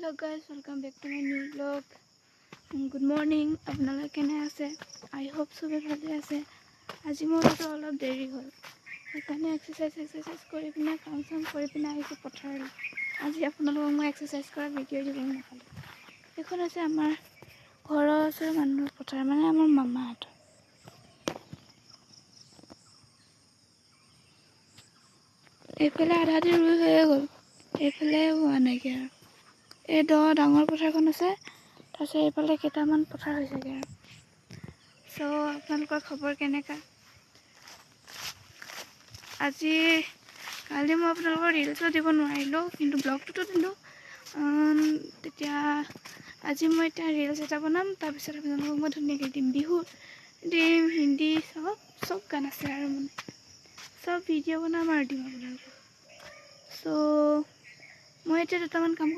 Hello guys, welcome back to my new vlog. Good morning. আপোনালোকে কেনে আছে? I hope সবে ভালে আছে। আজি মোৰ অলপ দেৰি হ'ল। সেইকাৰণে এক্সাৰসাইজ কৰি পিনে কাম কৰি পিনে আহিছোঁ পথাৰলৈ। আজি আপোনালোকক মই এক্সাৰসাইজ কৰা ভিডিঅ' দিব নাপালোঁ। এইখন আছে আমাৰ ঘৰৰ ওচৰৰ মানুহৰ পথাৰ, মানে আমাৰ মামাহঁতৰ। এইফালে আধা আধি ৰুই হৈয়ে গ'ল, এইফালে হোৱা নাইকিয়া আৰু। এই ডাঙৰ পথাৰখন আছে, তাৰপিছত এইফালে কেইটামান পথাৰ হৈছেগৈ আৰু। চ' আপোনালোকৰ খবৰ কেনেকুৱা? কালি মই আপোনালোকৰ ৰিলছো দিব নোৱাৰিলোঁ, কিন্তু ব্লগটোতো দিলোঁ। আজি মই এতিয়া ৰিলছ এটা বনাম, তাৰপিছত আপোনালোকক মই ধুনীয়াকৈ দিম। বিহু দিম, হিন্দী চব গান আছে আৰু, মানে চব ভিডিঅ' বনাম আৰু দিম আপোনালোকক। চ' মই এতিয়া দুটামান কাম